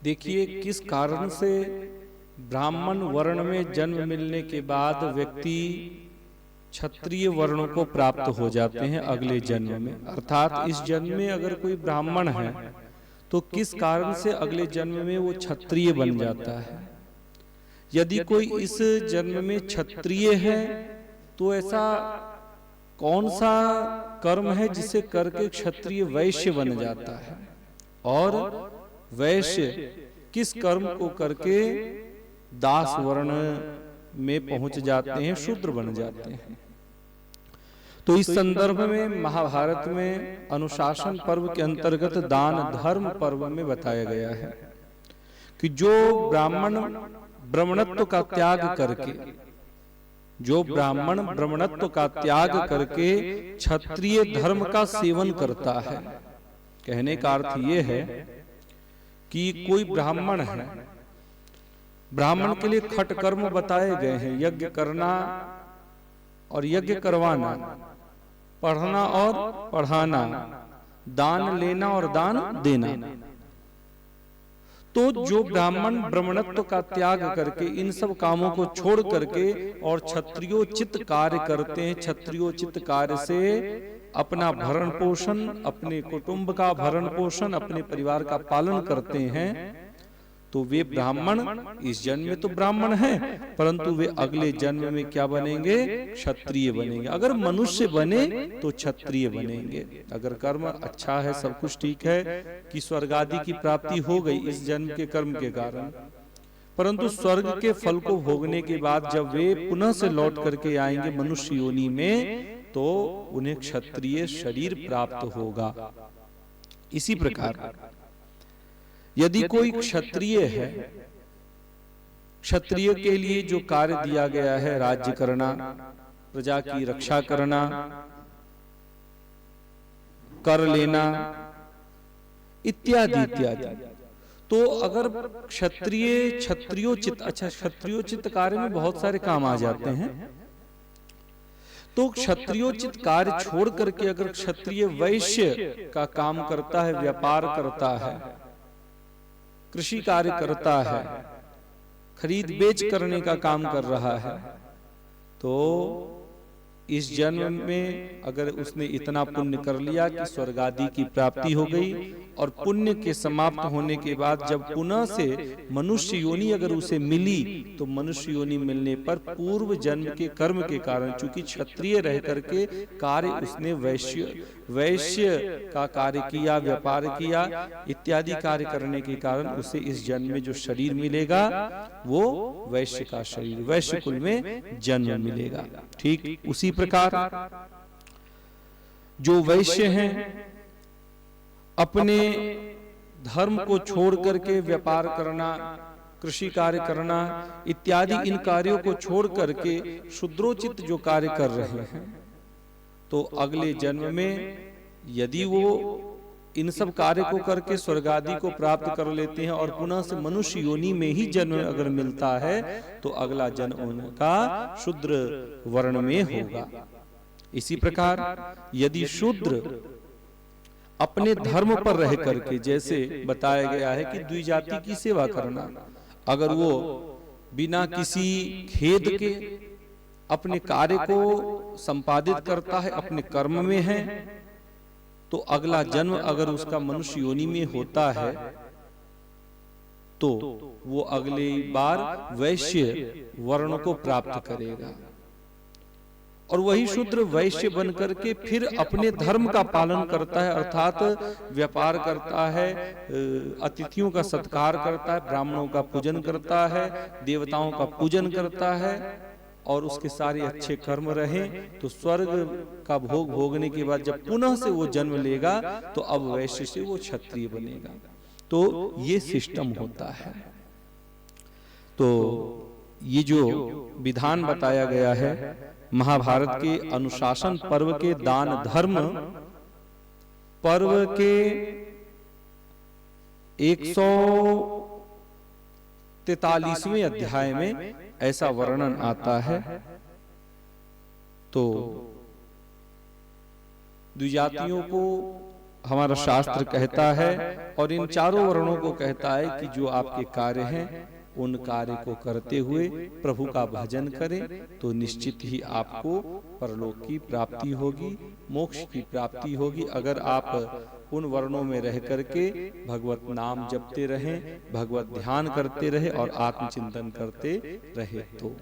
देखिए, किस कारण से ब्राह्मण वर्ण में जन्म मिलने के बाद व्यक्ति क्षत्रिय वर्णों को प्राप्त हो जाते हैं अगले जन्म में। अर्थात इस जन्म में अगर कोई ब्राह्मण है तो किस कारण से अगले जन्म में वो क्षत्रिय बन जाता है। यदि कोई इस जन्म में क्षत्रिय है तो ऐसा कौन सा कर्म है जिसे करके क्षत्रिय वैश्य बन जाता है, और वैश्य किस कर्म को करके दास वर्ण में पहुंच जाते हैं, शूद्र बन जाते हैं। तो इस संदर्भ में महाभारत में अनुशासन पर्व के अंतर्गत दान धर्म पर्व में बताया गया है कि जो ब्राह्मण ब्राह्मणत्व का त्याग करके, जो ब्राह्मण ब्राह्मणत्व का त्याग करके क्षत्रिय धर्म का सेवन करता है, कहने का अर्थ यह है कि कोई ब्राह्मण है, ब्राह्मण के लिए खट कर्म बताए गए हैं, यज्ञ करना और यज्ञ करवाना, पढ़ना और पढ़ाना, दान लेना और दान देना। तो जो ब्राह्मण ब्राह्मणत्व का त्याग करके इन सब कामों को छोड़ करके और क्षत्रियोचित कार्य करते हैं, क्षत्रियोचित कार्य से अपना भरण पोषण, अपने कुटुंब का भरण पोषण, अपने परिवार का पालन करते हैं, तो वे ब्राह्मण इस जन्म में तो ब्राह्मण हैं, परंतु वे अगले जन्म में क्या बनेंगे? क्षत्रिय बनेंगे। अगर मनुष्य बने तो क्षत्रिय बनेंगे। अगर कर्म अच्छा है, सब कुछ ठीक है कि स्वर्ग आदि की प्राप्ति हो गई इस जन्म के कर्म के कारण, परंतु स्वर्ग के फल को भोगने के बाद जब वे पुनः से लौट करके आएंगे मनुष्य योनि में, तो उन्हें क्षत्रिय शरीर प्राप्त होगा। इसी प्रकार यदि कोई क्षत्रिय है, क्षत्रिय के लिए जो कार्य दिया गया है, राज्य करना, प्रजा की रक्षा करना, कर लेना इत्यादि इत्यादि, तो अगर क्षत्रियोचित, अच्छा क्षत्रियोचित कार्य में बहुत सारे काम आ जाते हैं, तो क्षत्रियोचित कार्य छोड़ करके अगर क्षत्रिय वैश्य का काम करता है, व्यापार करता है, कृषि कार्य करता है, खरीद बेच करने का काम कर रहा है, तो इस जन्म में अगर उसने इतना पुण्य कर लिया कि स्वर्ग आदि की प्राप्ति हो गई, और पुण्य के समाप्त होने के बाद जब पुनः से मनुष्य योनि अगर उसे मिली, तो मनुष्य योनि मिलने पर पूर्व जन्म के कर्म के कारण, चूंकि क्षत्रिय रह करके कार्य उसने वैश्य का कार्य किया, व्यापार किया इत्यादि कार्य करने के कारण उसे इस जन्म में जो शरीर मिलेगा वो वैश्य का शरीर, वैश्य कुल में जन्म मिलेगा। ठीक उसी प्रकार जो वैश्य हैं, अपने धर्म को छोड़ करके व्यापार करना, कृषि कार्य करना इत्यादि इन कार्यों को छोड़ करके शूद्रोचित जो कार्य कर रहे हैं, तो अगले जन्म में यदि वो इन सब कार्य को करके स्वर्ग आदि को प्राप्त कर लेते हैं और पुनः से मनुष्य योनि में ही जन्म अगर मिलता है, तो अगला जन्म उनका शूद्र वर्ण में होगा। इसी प्रकार यदि शूद्र अपने धर्म पर रह करके, जैसे बताया गया है कि द्विजाति की सेवा करना, अगर वो बिना किसी खेद के अपने कार्य को संपादित करता है, अपने कर्म में है, तो अगला जन्म अगर उसका मनुष्य योनि में होता है, तो वो अगली बार वैश्य वर्ण को प्राप्त करेगा, और वही शूद्र वैश्य बन करके फिर अपने धर्म का पालन करता है, अर्थात व्यापार करता है, अतिथियों का सत्कार करता है, ब्राह्मणों का पूजन करता है, देवताओं का पूजन करता है, और उसके सारे अच्छे कर्म रहें, तो स्वर्ग का भोग भोगने के बाद जब पुनः से वो जन्म लेगा, तो अब वैश्य से वो क्षत्रिय बनेगा। तो ये सिस्टम होता है। तो ये जो विधान बताया गया है महाभारत के अनुशासन पर्व के दान धर्म पर्व के 143वें अध्याय में ऐसा वर्णन आता है। तो द्विजातियों को हमारा शास्त्र कहता है और इन चारों वर्णों को कहता है कि जो आपके कार्य हैं उन कार्य को करते हुए प्रभु का भजन करें तो निश्चित ही आपको परलोक की प्राप्ति होगी, मोक्ष की प्राप्ति होगी। अगर आप उन वर्णों में रह करके भगवत नाम जपते रहें, भगवत ध्यान करते रहे और आत्मचिंतन करते रहे तो